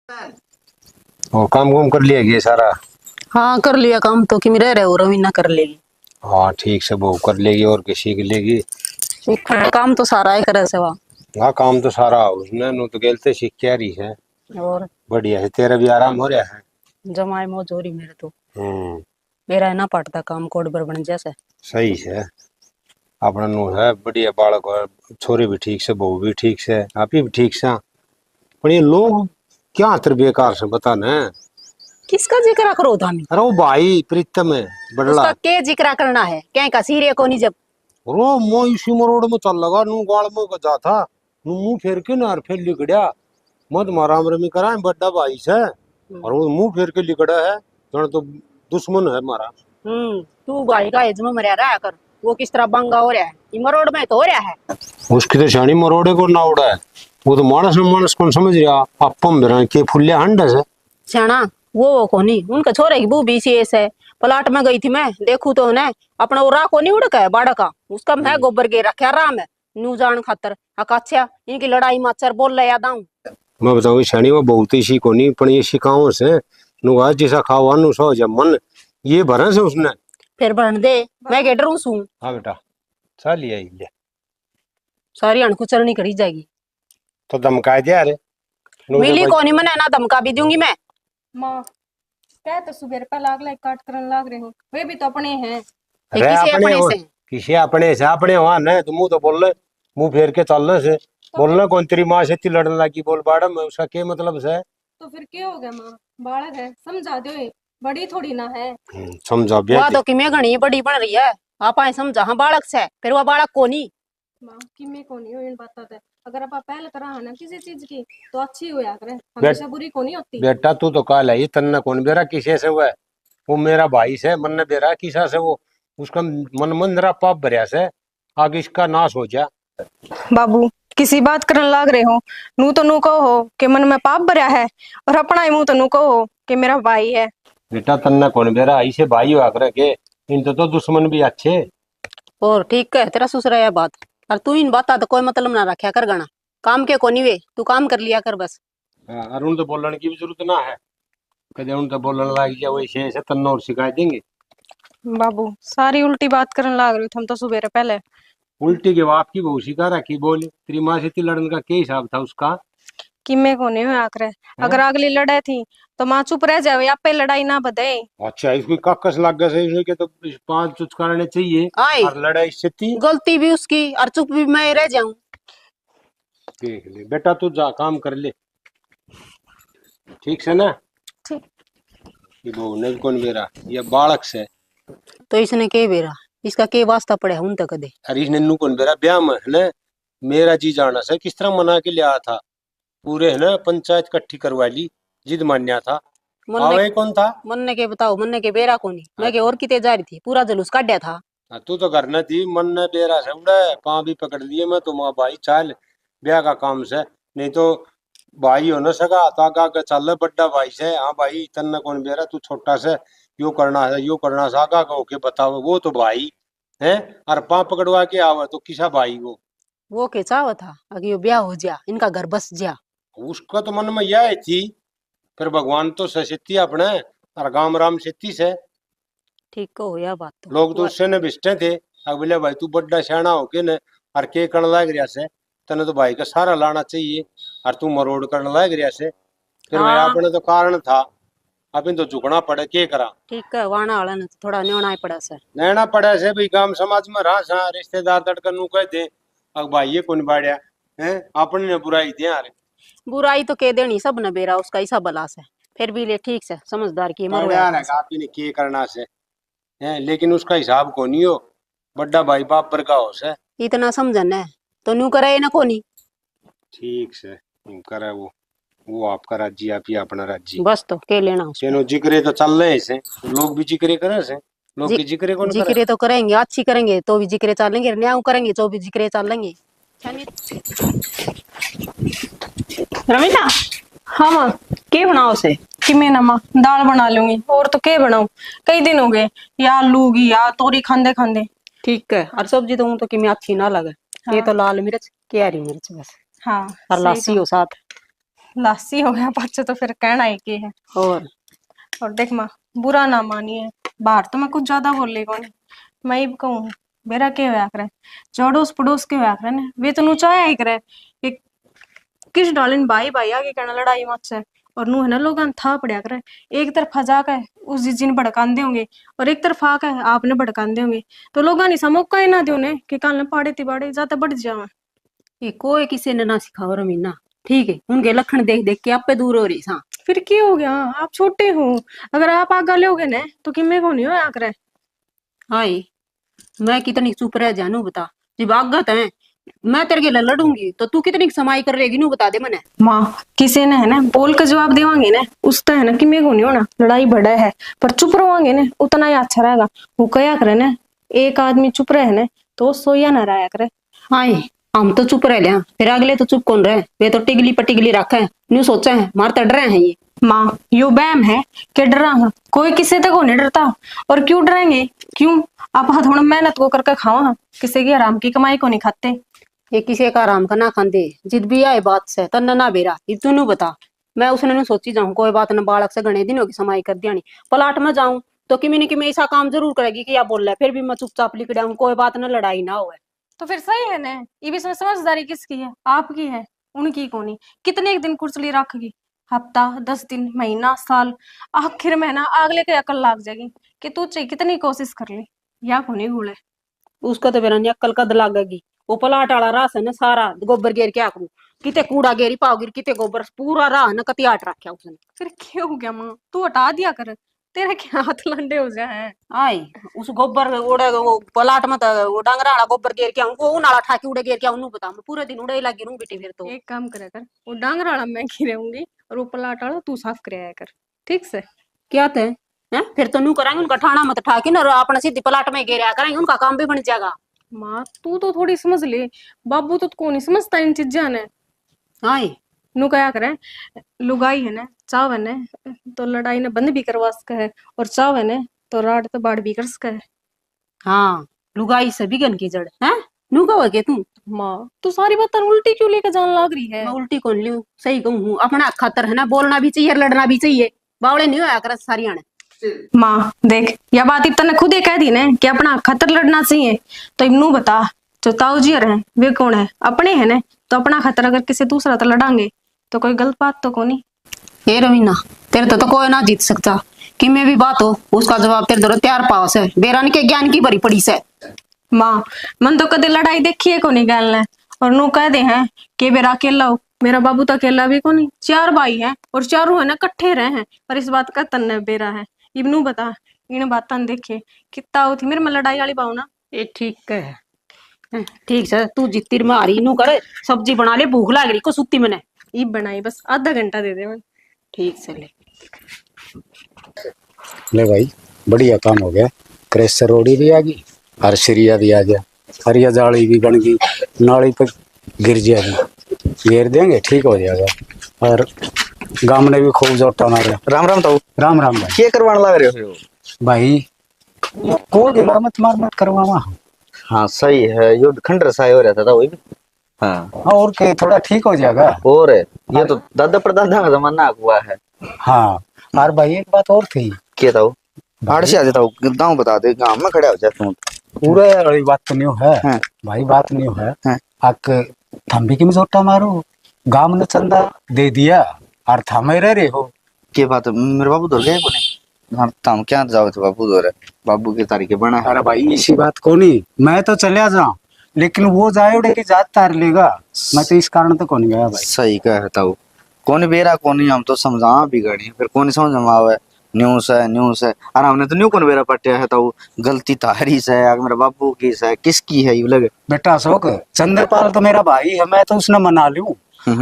और काम कुम कर लिया ये सारा? हाँ कर लिया काम तो कि रह रहे हो रवीना कर लेगी। हाँ ठीक से वो कर लेगी और किसी की लेगी। काम तो सारा है करे से वहाँ। हाँ काम तो सारा उसने नु तो गेलते सीख के आ रही है। और बढ़िया है, तेरा भी आराम हो रहा है। जमाए मौज हो रही मेरे तो। हम्म। मेरा है ना पड़ता काम कोड पर बन जैसे। सही है। अपना नु है बढ़िया बालक और छोरी भी ठीक से, बहू भी ठीक से, आप ही भी ठीक से। पर ये लोग क्या तर बेकार से बता न। किसका जिक्र करो धामी? अरे वो भाई प्रीतम है बड़ला। उसका के जिक्र करना है क्या का सीरिया को नहीं जब रो मो इसी रोड में चल लगा नू गाल में जा था नू मुंह फेर के ना फिर लिकड़िया मत माराम रमी करा बड्डा भाई से और वो मुंह फेर के लिकड़ा है जन तो दुश्मन है मारा। तू भाई का एज में मरिया रहा कर। वो किस तरह बंगा हो रहा है इमरोड में तो हो रहा है। उसकी तो शानी मरोड़े को ना उड़ा है। वो तो मानस कौन समझ रहा आपम मेरा के फुल्ले हंड है छाना वो कोनी उनका छोरे की बू बीसीएस है। प्लाट में गई थी मैं देखू तो ने अपना वो राह को नहीं उड़का है बाड़ा का उसका मैं गोबर के रखा राम है नू जान खातर अकाछा इनकी लड़ाई माचर बोल ले याद आऊं। मैं बताऊँ शानी वो बहुत ही सी कोनी पण ये शिकाओं से नु आज जैसा खावा नु सो जब मन ये भरन से उसने फिर बन दे मैं के डरूं सू। हाँ बेटा चल ये ले सारी अणकु चलनी करी जाएगी तो धमकाए दिया रे मिली कोनी मने ना धमका भी दूंगी मैं। माँ क्या तो सुबह पे लाग लाग काट करने लाग रहे हो वे भी तो अपने हैं। अरे अपने से किसी अपने वहां न तुम तो बोल ले मुंह फेर के चलने से बोलना कौन तेरी माँ से इतनी लड़ने लगी बोल बाड़म उसका क्या मतलब है? तो फिर क्या हो गया माँ बालक है समझा दो बड़ी थोड़ी ना है। समझा वह तो कि मैं घनी बड़ी बन रही है आप आए समझा हाँ बालक से फिर वह बालक कोनी माँ कि मैं कोनी हो इन बातों पे अगर आप पहल करा है ना किसी चीज की तो अच्छी होया करे हमेशा बुरी कोनी होती। बेटा तू तो काल है तन्ना कौन बेरा किसे से हुआ है? वो मेरा भाई से मन ने बेरा किसा से वो उसका मन मंदरा पाप भरिया से आगे इसका नाश हो जा। बाबू किसी बात करने लाग रहे हो नू तो नू कहो कि मन में पाप भरा है और अपना ही मुंह तो नू कहो कि मेरा भाई है। बेटा तन्ना कौन बेरा ऐसे भाई हुआ करे के इन तो दुश्मन भी अच्छे। और ठीक है तेरा ससुरा यह बात और तू इन बात तो कोई मतलब ना रखा कर गना काम के कोनी वे तू काम कर लिया कर बस। अरुण तो बोलने की भी जरूरत ना है कदे उन तो बोलने लग गया वैसे ऐसे तन्ना और सिखा देंगे। बाबू सारी उल्टी बात करने लाग रहे हो हम तो सुबह पहले उल्टी के बाप की बहू सिखा रखी बोले तेरी माँ से लड़ने का क्या हिसाब था उसका कि मैं कोने में आकर अगर अगली लड़ाई थी तो माँ चुप रह जावे आप पे लड़ाई ना बदे। अच्छा इसको काकस लग गया से इसके तो 5 चुचकाने चाहिए और लड़ाई से थी गलती भी उसकी और चुप भी मैं रह जाऊं। देख ले बेटा तू जा काम कर ले ठीक से ना। ठीक ये बहू ने कौन मेरा ये बालक से तो इसने के बेरा इसका के वास्ता पड़े उन तक दे अरे इसने नू कौन बेरा ब्याह में है ना मेरा जी जाना से किस तरह मना के लिया था पूरे है ना पंचायत इकट्ठी करवा ली जिद मान्या था आवे कौन था मन ने के बताओ मन ने के बेरा कोनी मैं के और किते जा रही थी पूरा जुलूस काटा था। तू तो घर न थी मन ने बेरा से उड़ा पाँ भी पकड़ दिए मैं तो माँ भाई चाल ब्याह का काम से नहीं तो भाई हो न सका तो आगा चल बड्डा भाई से हाँ भाई तन्ना कौन बेरा तू छोटा से यो करना है यो करना है आगा का होके बताओ वो तो भाई है और पाँ पकड़वा के आवे तो किसा भाई वो के चाव था अगर ब्याह हो जा इनका घर बस जा उसका तो मन में यह थी फिर भगवान तो सचिति अपने और गाम राम सिद्धि से ठीक को होया बात तो लोग तो उससे न बिस्टे थे अब बोले भाई तू बड्डा सियाना होके न और के करण लाग रहा से तने तो भाई का सारा लाना चाहिए और तू मरोड़ करने लाग रहा से फिर भाई अपने तो कारण था अब इन तो झुकना पड़े के करा। ठीक है वाणा वाला ने थोड़ा न्योना पड़ा से नैना पड़ा से भाई गांव समाज में रहा सा रिश्तेदार तड़कर नू कह दे अब भाई ये कौन बाड़िया है अपने ने बुराई दे यार बुराई तो कह देनी सब न बेरा उसका ऐसा बला से फिर भी ले ठीक से समझदार की आप ने के करना से है लेकिन उसका हिसाब को नहीं हो बड्डा भाई बाप पर का हो से इतना समझन है तो न्यू करे ना कोनी ठीक से करे वो आपका राज्य आप ही अपना राज्य बस तो के लेना उसमें जिक्रे तो चल रहे हैं लोग भी जिक्रे करे से लोग की जिक्रे कौन करे जिक्रे तो करेंगे अच्छी करेंगे तो भी जिक्रे चलेंगे न्याय करेंगे तो भी जिक्रे चलेंगे। रमीला हाँ माँ के बनाओ से कि मैं ना माँ दाल बना लूंगी और तो के बनाऊं कई दिन हो गए या आलू की या तोरी खांदे खांदे। ठीक है और सब्जी तो हूं तो कि मैं अच्छी ना लगे ये तो लाल मिर्च कैरी मिर्च बस हाँ और लस्सी हो साथ लासी हो गया बच्चे तो फिर कहना ही के है। और देख माँ, बुरा ना मानिए, बाहर तो मैं कुछ ज्यादा बोल ली कौन, मैं ही कहूँ मेरा के होया करे, जो अड़ोस पड़ोस के होया करे ने वे तो नुचाया ही करे कि किस डालिन भाई भाई आगे कहना लड़ाई मत से, और नू है ना लोग था पड़या करे। एक तरफा जाकर उस जीजी ने भड़कांदे होंगे और एक तरफ आकर आपने भड़कांदे होंगे, तो लोग नहीं सा मौका ही ना दो ने कि कल पाड़े तिबाड़े ज्यादा बढ़ जावे। ये कोई किसी ने ना सिखाओ रमीना, ठीक है, उनके लक्षण देख देख के आप पे दूर हो रही सा। फिर क्या हो गया, आप छोटे हो, अगर आप आगा लोगे ने तो किम्मे को नहीं हो आकर। हाय, मैं कितनी चुप रह जानू बता, जब आगत है मैं तेरे के लिए लड़ूंगी तो तू कितनी समाई कर लेगी नू बता दे मने। माँ किसी ने है ना बोल के जवाब देवांगे ना उसका है ना किम्मे को नहीं होना, लड़ाई बड़ा है पर चुप रहोगे ना उतना ही अच्छा रहेगा। वो कया करे ना एक आदमी चुप रहे ना तो सोया ना रहा करे। हाय, हम तो चुप रह लिया, फिर अगले तो चुप कौन रहे, वे तो टिगली पटिगली रखा है, न्यू सोचा है मार तड़ रहे हैं ये। माँ यो बैम है कि डरा है, कोई किसी तक को नहीं डरता, और क्यों डरेंगे, क्यों आप थोड़ा मेहनत को करके खाओ, हाँ किसी की आराम की कमाई को नहीं खाते। ये किसी का आराम का ना खांदे, जिद भी आए बात से तन्ना ना बेरा इतनू बता। मैं उसने नु सोची जाऊं कोई बात ना, बालक से घने दिनों की समाई कर दियानी, पलाट में जाऊं तो कि मैं ऐसा काम जरूर करेगी कि या बोल रहा है, फिर भी मैं चुपचाप लिख जाऊं, कोई बात ना लड़ाई ना हो। तो फिर सही है ना, ये भी समझदारी किसकी है, आपकी है, उनकी को नहीं। कितने एक दिन कुर्सली रखेगी, हफ्ता 10 दिन महीना साल, आखिर में ना अगले के अकल लाग जाएगी कि तू चाहे कितनी कोशिश कर ली या को नहीं घूले। उसका तो मेरा अक्कल कद लागेगी, वो पलाट वाला रास है ना सारा गोबर गेर के आकू, किते कूड़ा गेरी पाओगी किते गोबर पूरा राह न कतियाट रखा उसने। फिर क्यों हो गया माँ, तू हटा दिया कर, तेरे क्या हाथ लंडे हो जाए। आई उस गोबर उड़े वो पलाट में तो वो डांगरा वाला गोबर गेर के आऊं, वो उनाला ठाके उड़े गेर के आऊं, बता मैं पूरे दिन उड़े लगी रहूं बेटी। फिर तो एक काम करे कर, वो डांगरा वाला मैं घी रहूंगी और वो पलाट वाला तू साफ कराया कर, ठीक से। क्या थे हैं, फिर तो नू कराएंगे उनका ठाणा मत ठाके ना, अपना सीधी पलाट में गेरिया करेंगे, उनका काम भी बन जाएगा। माँ तू तो थोड़ी समझ ले, बाबू तो को नहीं समझता इन चीजा ने। आई नु क्या करे, लुगाई है ना चाव है ना तो लड़ाई ने बंद भी करवा सके है, और चाव है ना तो राड तो बाढ़ भी कर सके है। हाँ, लुगाई से बिगन की जड़ है, नू कहो के तू। माँ तू सारी बात उल्टी क्यों लेके जान लग रही है। मैं उल्टी कौन लियो, सही कहूँ, अपना खातर है ना, बोलना भी चाहिए लड़ना भी चाहिए, बावड़े नहीं होया कर सारी आने। माँ देख यह बात इब्तने खुद ही कह दी ने कि अपना खतर लड़ना चाहिए, तो इब्नू बता जो ताऊ जी रहे वे कौन है, अपने है ने, तो अपना खतर अगर किसी दूसरा तो लड़ांगे तो कोई गलत बात तो कोनी। हे रवीना, तेरे तो कोई ना जीत सकता, कि मैं भी बात हो उसका जवाब तेरे दो त्यार पास है, बेरान के ज्ञान की भरी पड़ी से। माँ मन तो कदे लड़ाई देखी है को नहीं गल, और नू कह दे हैं कि मेरा अकेला हो, मेरा बाबू तो अकेला भी को नहीं, 4 भाई हैं और चारों है ना कट्ठे रहे हैं, पर इस बात का तन्ने बेरा है। इब्नू बता इन बातन देखे कितना होती मेरे में लड़ाई वाली पाऊ ना। ये ठीक है, ठीक है, तू जितनी मारी नू करे, सब्जी बना ले, भूख लग रही को सुती मैंने। ये बनाई बस आधा घंटा दे दे मैं। ठीक से ले भाई बढ़िया काम हो गया, क्रेशर रोड़ी भी आ गई और सरिया भी आ गया, हरिया जाली भी बन गई, नाली पे गिर जाएगी, घेर देंगे ठीक हो जाएगा, और गांव ने भी खूब जोटा मारा। राम राम ताऊ। राम राम भाई। क्या करवाने लग रहे हो भाई को गिला मत मार मत करवावा। हाँ सही है, यो खंडर सा हो रहा था वही भी। हाँ और के थोड़ा ठीक हो जाएगा। और ये तो दादा परदादा का जमाना हुआ है। हाँ और भाई एक बात और थी। क्या ताऊ? आड़ से आ जाता हूँ, गाँव बता दे, गाँव में खड़ा हो जाता हूँ। पूरे वाली बात तो नहीं है। हाँ। भाई बात नहीं है। हाँ। आक थम्बी की में जोटा मारो, गांव ने चंदा दे दिया और थमे रह रहे हो। क्या बात है, मेरे बाबू दौड़ गए कोने? हाँ ताऊ क्या जाओ थे बाबू दौड़, बाबू की तारीख बना है। अरे भाई इसी बात को नहीं, मैं तो चलिया जाऊं लेकिन वो जाए उड़े की जात तार लेगा, मैं तो इस कारण तो कौन गया भाई। सही कह ताऊ, कौन बेरा कौन हम तो समझा बिगड़ी, फिर कौन समझ में आवे, न्यूज़ है और हमने तो न्यू कौन बेरा पटिया है ताऊ, गलती तारी से है मेरे बाबू की से किसकी है ये लगे। बेटा अशोक चंद्रपाल तो मेरा भाई है, मैं तो उसने मना लूं,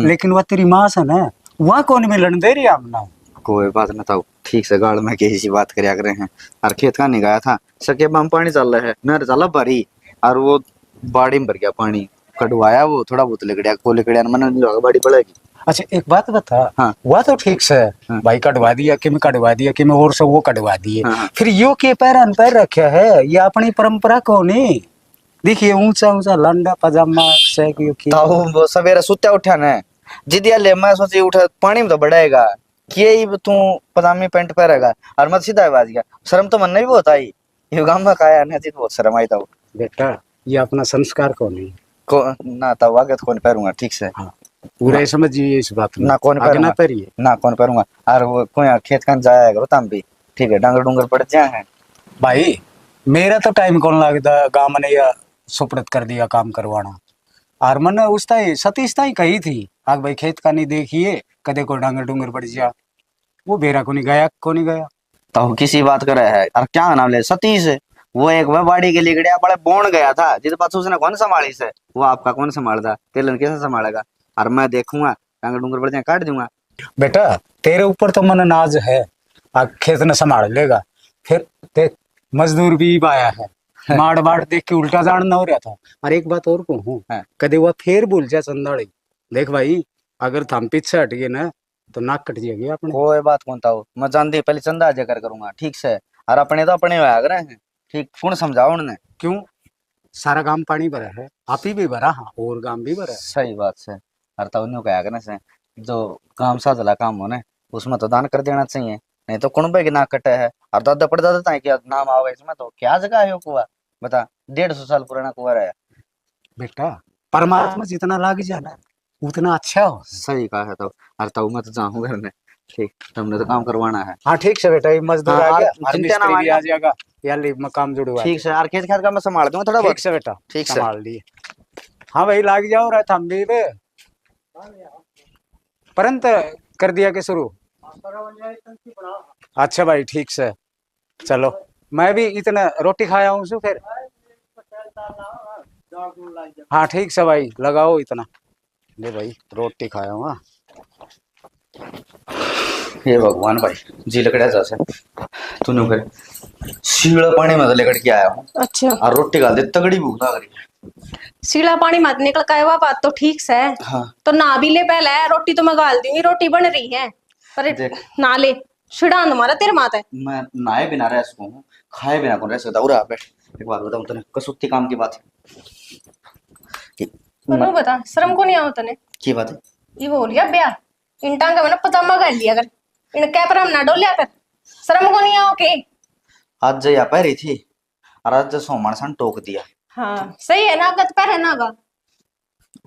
लेकिन वह तेरी माँ से ना वह कौन मिलन दे रही है हमना। कोई बात ना ताऊ, ठीक से गाड़ में किसी बात कर रहे हैं, और खेत का नहीं गया था सके बम पानी चल रहा है, नहर चला भरी और वो बाड़ी में भर गया पानी, कटवाया वो थोड़ा बहुत लिकड़िया को लिकड़िया मन नहीं लगा बाड़ी पड़ेगी। अच्छा एक बात बता। हाँ। वह तो ठीक से हाँ। भाई कटवा दिया कि मैं कटवा दिया कि मैं और सब वो कटवा दिए। हाँ। फिर यो के पैर अनपैर रखा है, ये अपनी परंपरा को नहीं। देखिए ऊंचा ऊंचा लंडा पजामा से ताऊ वो सवेरे सुत्या उठा ने जिदिया ले मैं सोची उठा पानी में तो बढ़ाएगा कि तू पजामी पैंट पहनेगा और मत सीधा आवाज गया शर्म तो मन नहीं बहुत आई ये गांव में खाया नहीं थी बहुत शर्म आई था बेटा ये अपना संस्कार कौन है? को ना तो आगे तो कौन पहनूंगा ठीक से हाँ पूरा समझिए इस बात में। ना कौन आगे ना पहनूंगा पहरिए। ना कौन पहनूंगा और वो कोई खेत खान जाएगा बताम भी ठीक है डांगर डूंगर पड़ जाए हैं भाई मेरा तो टाइम कौन लगता गांव में या सुपरत कर दिया काम करवाना। और मन उस ताई सतीश ताई कही थी आग भाई खेत का नहीं देखिए कदे को डांगर डूंगर पड़ जा। वो बेरा को नहीं गया को नहीं गया। तो किसी बात करे है और क्या नाम ले सतीश वो एक वह बाड़ी के लिए गया बड़े बोन गया था जिस बात उसने कौन संभाली से वो आपका कौन संभालता तेलन कैसे संभालेगा और मैं देखूंगा डांगर डूंगर पड़ जाए काट दूंगा। बेटा तेरे ऊपर तो मन नाज है आग खेत न संभाल लेगा फिर ते मजदूर भी आया है माड़ बाड़ देख के उल्टा जान न हो रहा था। और एक बात और कहूँ हाँ। कदे वह फिर भूल जा चंदाड़ी देख भाई अगर थम पीछे हट गए ना तो नाक कट जाएगी अपने। कोई बात कौन था मैं जानती पहले चंदा जकर करूंगा ठीक से और अपने तो अपने आग रहे हैं ठीक कौन समझाओ उन्होंने क्यों सारा गांव पानी भरा है आप ही भी भरा हाँ और गांव भी भरा है। सही बात से और तब उन्होंने कहा करने से जो काम साजला काम होने उसमें तो दान कर देना चाहिए नहीं तो कुणबे की नाक कटे है और दादा पड़ दादा है क्या नाम आओगे इसमें तो क्या जगह है वो कुआ बता 150 साल पुराना कुआ है बेटा परमात्मा जितना लाग जाना उतना अच्छा हो। सही कहा है तो और तब मैं तो जाऊँ घर में ठीक तुमने तो काम करवाना है हाँ ठीक से बेटा ये मजदूर हाँ, आ गया और और चिंता ना मिस्त्री भी मानना। आ जाएगा यार ले काम जुड़वा ठीक से और खेत खात का मैं संभाल दूंगा थोड़ा ठीक बहुत से बेटा ठीक से संभाल लिए। हाँ भाई लाग जाओ रहा थम भी बे परंत कर दिया के शुरू। अच्छा भाई ठीक से चलो मैं भी इतना रोटी खाया हूँ सु फिर हाँ ठीक से भाई लगाओ इतना ले भाई रोटी खाया हूँ। हाँ हे भगवान भाई जी लकड़ा जैसे तूने कर शीला पानी में तो लेकर के आया हूँ अच्छा और रोटी खा दे तगड़ी भूख लग रही है। सीला पानी मत निकल का हुआ बात तो ठीक से है हाँ तो ना भी ले पहले रोटी तो मैं गाल दूंगी रोटी बन रही है पर देख। ना ले छिड़ान तुम्हारा तेरे माता है मैं नहाए बिना रह सकूं हूँ खाए बिना कौन रह सकता उरा बैठ एक बात बताऊं तने कसुत्ती काम की बात है तू बता शर्म को नहीं आओ तने की बात है ये बोल गया ब्याह इन टांग का मैंने पजामा कर लिया कर इन कैप पर हम ना डोलिया कर शर्म को नहीं आओ के आज जया पहरी थी और आज सोमवार सन टोक दिया हाँ सही है ना गत पर है ना गा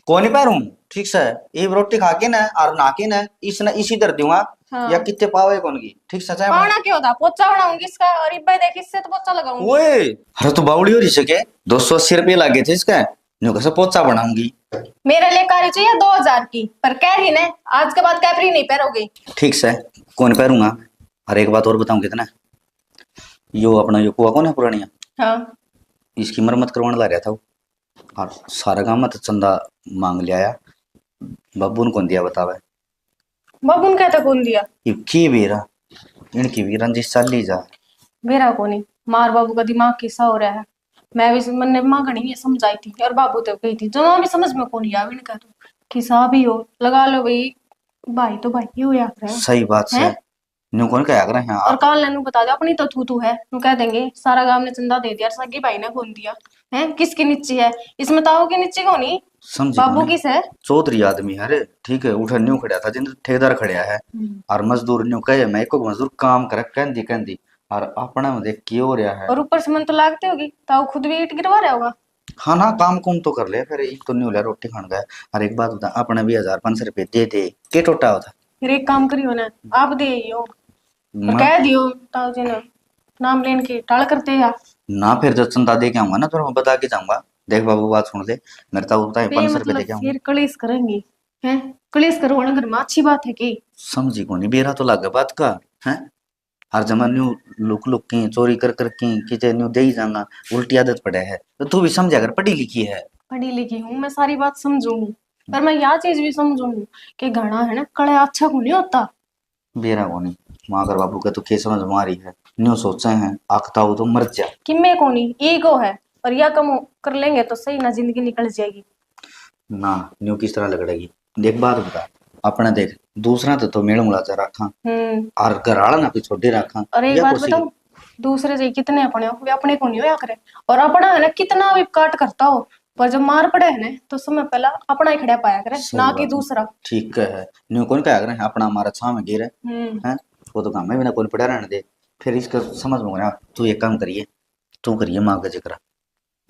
कौन ही पैरूं ठीक से ये रोटी खा के ना और ना के ना इसने इसी दर दूंगा हाँ। या कितने पावे कौन की ठीक से चाहे पाना क्यों था पोचा बनाऊंगी इसका और इब्बे देख इससे तो पोचा लगाऊंगी ओए अरे तू बावड़ी हो रही से के 280 रुपये लगे थे इसका न्यू कैसे पोचा बनाऊंगी मेरे लिए कारी चाहिए 2000 की पर कह रही ने आज के बाद कैपरी नहीं पहनोगे ठीक से कौन पैरूंगा और एक बात और बताऊं कितना यो अपना यो कुआ कौन है पुरानिया हाँ इसकी मरम्मत करवाने ला रहा था वो और सारा गांव में तो चंदा मांग लिया आया बाबू ने कौन दिया बतावे बाबू ने कहता कौन दिया ये की बेरा इनकी भी रंजिश चल ली जा मेरा को नहीं मार बाबू का दिमाग किसा हो रहा है मैं भी मैंने माँ घनी ये समझाई थी और बाबू तो गई थी जो भी समझ में कौन आया कह तो किसा भी हो लगा लो भाई तो भाई ही हो या करे सही बात से न्यू कौन क्या कर रहे हैं और काल ने बता दो अपनी तो थू है नु कह देंगे सारा गांव ने चंदा दे दिया और सगी भाई ने कौन दिया है किसकी नीची है इसमें ताऊ की नीची कौन ही समझी बाबू कौन किस है चौधरी आदमी है अरे ठीक है उठा न्यू खड़ा था जिन ठेकेदार खड़ा है और मजदूर न्यू कहे मैं को मजदूर काम करे कहंदी और अपना में देख क्यों हो रहा है और ऊपर से मन तो लागते होगी ताऊ खुद भी ईट गिरवा रहा होगा हाँ ना काम कौन तो कर ले फिर एक तो न्यू ले रोटी खान गया और एक बात बता अपने भी 1500 रुपये दे दे के टोटा होता फिर एक काम करियो ना आप दे हो और कह दियो ताऊ जी ने नाम लेन के टाल करते या ना फिर जब चंदा दे के आऊंगा ना तो मैं बता के जाऊंगा देख बाबू बात सुन ले मेरे तो होता है 500 रुपये दे के आऊंगा फिर कलेश करेंगे हैं कलेश करो ना घर में अच्छी बात है कि समझी को नहीं बेरा तो लगे बात का है हर जमान न्यू लुक लुक की चोरी कर कर की किचे न्यू दे ही जाऊंगा उल्टी आदत पड़े है तो तू भी समझ अगर पढ़ी लिखी है पढ़ी लिखी हूँ मैं सारी बात समझूंगी पर मैं यह चीज भी समझूंगी कि घना है ना कड़े अच्छा को नहीं होता बेरा को नहीं माँ अगर बाबू का तो खे समझ मारी है न्यू सोचे हैं आखता हो तो मर जा किम्मे को नहीं ईगो है और यह कम कर लेंगे तो सही ना जिंदगी निकल जाएगी ना न्यू किस तरह लगड़ेगी देख बात बता अपने देख दूसरा तो मेड़ मुड़ा चा रखा और घराड़ा ना भी छोटे रखा और एक बात बताऊं दूसरे से कितने अपने हो वे अपने को नहीं होया करे और अपना है ना कितना भी काट करता हो पर जब मार पड़े है ना तो समय पहला अपना ही खड़ा पाया करे, सही ना बात कि है। दूसरा। ठीक है, न्यू कौन क्या कर अपना हमारा छाव में गिर है, वो तो काम है बिना कौन पड़ा रहने दे। फिर इसका समझ में आ, तू एक काम करिए, तू करिए माँ का जिक्र।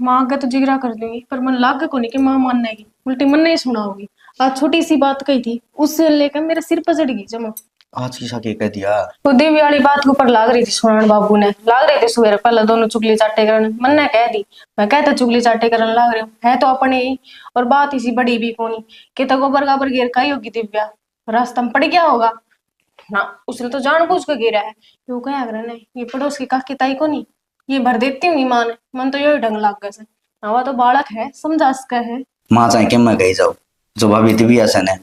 माँ का तो जिगरा कर दूंगी, पर मन लागे को नहीं कि माँ मानेगी, उल्टी मन नहीं सुना होगी। आज छोटी सी बात कही थी, उससे लेकर मेरे सिर पर चढ़ गई जमा। आज की शाके कह दिया। वो देवी वाली बात के ऊपर लाग रही थी सुनान, बाबू ने लाग रही थी सवेरे पहले दोनों चुगली चाटे करने, मन ने कह दी मैं कहता चुगली चाटे करने लाग रही हूँ, है तो अपने ही। और बात इसी बड़ी भी कोनी कि तो गोबर गाबर गिर खाई होगी दिव्या, रास्ता में पड़ गया होगा ना, उसने तो जानबूझ के गिरा है। यो क्या कर ने ये पड़ोस की काकी ताई को नहीं, ये भर देती हूँ ईमान, मन तो यही ढंग लाग गए से। हवा तो बालक है, समझा सका है। माँ चाहे कि मैं कही जाऊँ, जो भाभी दिव्या से ने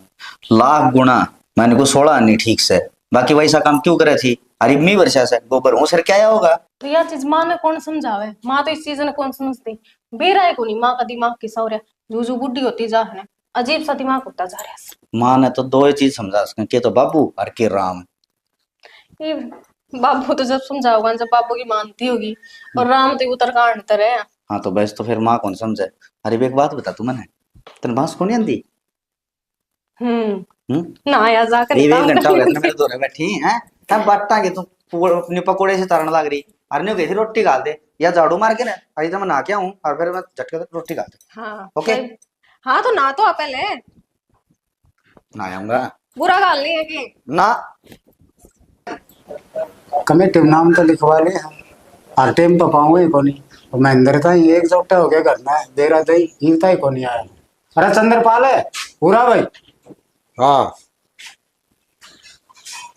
लाख गुना मैंने को 16 नहीं ठीक से, बाकी वैसा काम क्यों करे थी। अरे मी वर्षा से गोबर हूँ सर क्या आया होगा। तो यह चीज माँ ने कौन समझावे, माँ तो इस चीज ने कौन समझती। बेरा है को नहीं माँ का दिमाग की सौर्या, जू बुढ़ी होती जा रहा है, अजीब सा दिमाग होता जा रहा है। माँ ने तो दो ही चीज समझा सके, के तो बाबू और के राम। ये बाबू तो जब समझाओगा जब बाबू की मानती होगी, और राम तो उत्तरकांड तरह है। हाँ तो बस तो फिर माँ कौन समझे। अरे एक बात बता तू मैंने, तेरे बांस कौन आंदी। ना आया जाकर एक काम घंटा हो गया करने तेरे मेरे दोरे बैठी हैं, तब बाटा के तू अपने पकोड़े से तारने लग रही। अरे नहीं गई थी रोटी डाल दे या झाड़ू मार के ना, अरे तो मैं नहा के आऊं और फिर मैं झटके से रोटी डाल दे। हाँ ओके हाँ तो ना तो आ पहले, ना आऊंगा बुरा गाल नहीं है कि ना। कमेटी में नाम तो लिखवा ले हम, हर टाइम तो पाऊंगे को नहीं। तो महेंद्र था ही एक जोटा हो गया करना है, देरा दही ईता ही को नहीं आया। अरे चंद्रपाल है पूरा भाई। हाँ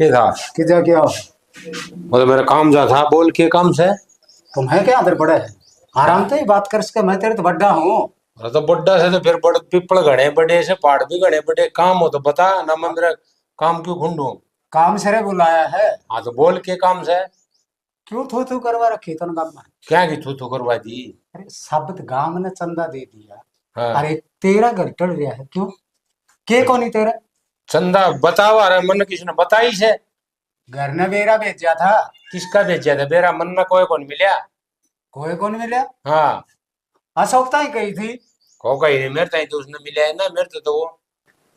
ये था, कि जा क्या मतलब मेरा काम जा था, बोल के काम से। तुम है क्या अंदर पड़े है, आराम से ही बात कर सके, मैं तेरे तो बड्डा हूँ। अरे तो बड्डा से तो फिर बड़ पिपल घने बड़े से पहाड़ भी घने बड़े, काम हो तो बता ना, मैं मेरा काम क्यों ढूंढूं। काम से बुलाया है, हाँ तो बोल के काम से। क्यों थू करवा रखी तन गाँव में। क्या की तू करवा दी। अरे शब्द गांव ने चंदा दे दिया। हाँ अरे तेरा घर टल रहा है क्यों, के को नहीं तेरा चंदा बतावा रहा मन, किसने बताई से। घर ने बेरा भेजा था। किसका भेजा था बेरा, मन ना कोई कौन मिला। कोई कौन मिला, हाँ अशोकता ही कही थी। को कही नहीं, मेरे ताई तो उसने मिला है ना, मेरे तो वो।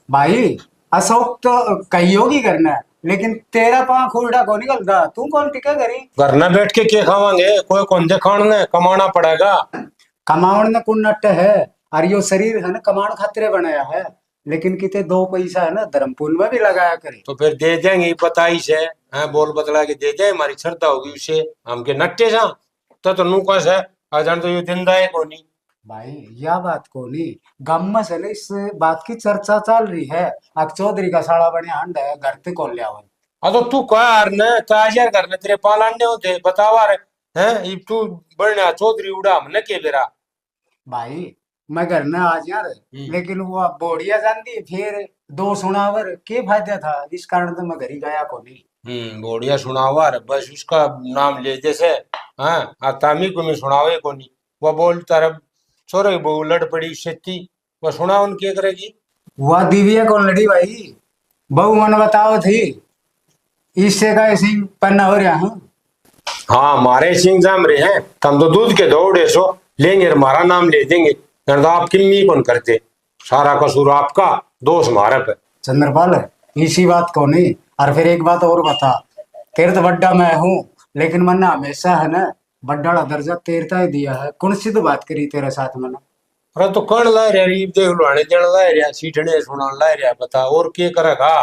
भाई अशोक तो कही होगी करना, लेकिन तेरा पाँव खुलडा कौन निकलता, तू कौन टिके करी। घर ना बैठ के क्या खावांगे, कोई कौन दे खाने, कमाना पड़ेगा। कमावन ने कुन नट है, और यो शरीर है ना कमाण खातिर बनाया है, लेकिन किते दो पैसा है ना धर्म पुण्य में भी लगाया करे। तो फिर दे देंगे बताई से, हाँ बोल बतला के दे दे, हमारी श्रद्धा होगी उससे। हम के नट्टे सा तो नू कस है, आ जान तो ये दिन दाए को नहीं। भाई यह बात को नहीं, गम में से इस बात की चर्चा चल रही है। अब चौधरी का साड़ा बने हंड है, घर ते कौन लिया हुआ। हाँ तो तू कार न ताजार करने तेरे पालांडे होते बतावा रे, हैं ये तू बढ़िया चौधरी उड़ा हमने के बेरा। भाई मैं घर में आ जा रहे, लेकिन वो बोड़िया जानती फिर दो सुनावर के फायदा था, इस कारण तो मैं घर ही गया को नहीं। बढ़िया सुनावा रे, बस उसका नाम ले जैसे। हाँ तामी को मैं सुनावे को नहीं। वो बोल तारा छोरे बहू लड़ पड़ी उससे थी, वो सुना उन क्या करेगी। वह दिव्या कौन लड़ी भाई, बहू मन बताओ थी, इससे का ऐसे पन्ना हो रहा हूँ। हाँ मारे सिंह जाम रहे हैं, तुम तो दूध के दौड़े सो लेंगे, हमारा नाम ले देंगे, तो आप किन्नी कौन करते, सारा कसूर आपका, दोष हमारे पे। चंद्रपाल इसी बात को नहीं, और फिर एक बात और बता, तेरे तो बड्डा मैं हूँ, लेकिन मैंने हमेशा है ना बड्डा दर्जा तेरता ही दिया है, कौन सी तो बात करी तेरे साथ मैंने। अरे तो कौन ला रहा रीब देख लो, आने जन ला रहा सीठने सुना ला रहा, बता और के करेगा।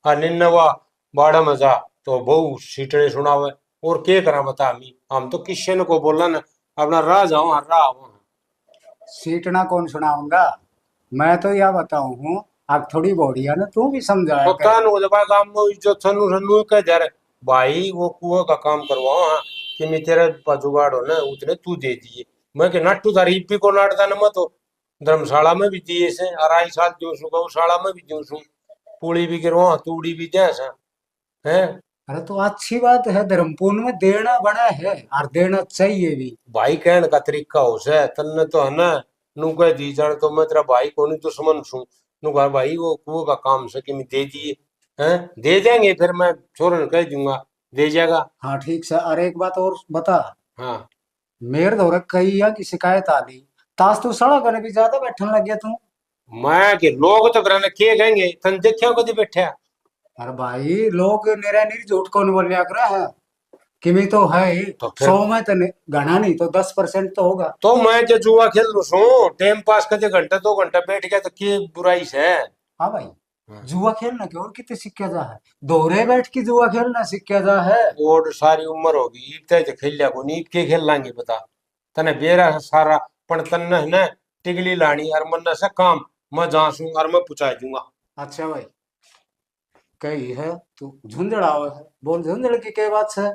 हाँ निन्नवा बाड़ा मजा तो बहु सीठने सुनावे, और के करा बता। हम तो किशन को बोला ना अपना राह जाओ, हर राह सीटना कौन सुनाऊंगा, मैं तो यह बताऊं हूँ, अब थोड़ी बढ़िया ना तू भी समझाया तो कर। कान हो जब काम में इज्जत सनु सनु कह जा रहे भाई, वो कुआं का काम करवाओ। हाँ कि मैं तेरा जुगाड़ हो ना उतने तू दे दिए, मैं कि नट्टू तारी इप्पी को नाटता न मत हो, धर्मशाला में भी दिए से, 2.5 साल दियो सु, गौशाला में भी दियो सु, पूड़ी भी गिरवा तूड़ी भी दे सा है। अरे तो अच्छी बात है, धर्मपूर्ण में देना बड़ा है और देना चाहिए भी। भाई कहने का तरीका हो से तन्ने तो है ना, नू कह दी जान तो मैं तेरा भाई को नहीं दुश्मन सू, नू कहा भाई वो कुआं का काम से कि मैं दे दिए हैं, दे देंगे, फिर मैं छोरन कह दूंगा दे जाएगा। हाँ ठीक से, और एक बात और बता, हाँ मेरे दौरे कई या की शिकायत आ दी, तास तू सड़क ने भी ज्यादा बैठने लग गया तू। मैं कि लोग तो करने के कहेंगे तन देखियो कदी बैठा। अरे भाई लोग निरा निर झूठ कौन बोलिया कर है, किमी तो है ही। तो फिर 100 में तो घना नहीं तो 10% तो होगा। तो मैं जो जुआ खेल लू सू टाइम पास करते घंटा 2 घंटा बैठ गया तो के बुराई से। हाँ भाई, जुआ खेलना क्यों, और कितने सीखा जा है, दोहरे बैठ के जुआ खेलना सीखा जा है। और सारी उम्र होगी इब तक खेल लिया को नहीं के खेल लांगे बता। तने बेरा है सारा पण तन है ना टिगली लानी और मन से काम मैं जासू और मैं पुछा दूंगा। अच्छा भाई, कही है तू झुंझड़ा हुआ है, बोल झुंझड़ की क्या बात है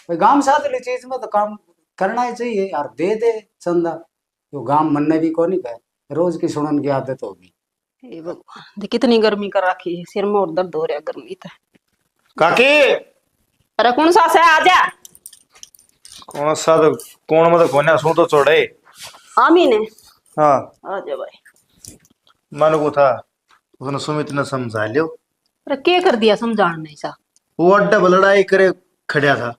भाई। गांव साथ ली चीज में तो काम करना ही चाहिए यार, दे दे चंदा। तो गांव मन ने भी को नहीं कहे, रोज की सुनन की आदत होगी। हे भगवान, देख कितनी गर्मी कर रखी है, सिर में और दर्द हो रहा है गर्मी तो। काकी अरे कौन सा से आजा। कौन सा तो कौन मतलब कोने सू तो छोड़े। आमी ने हाँ आजा भाई। मन को था उसने सुमित ने समझा लियो। अरे क्या कर दिया समझान नहीं सा। वो अड्डा पर लड़ाई करे खड़िया था।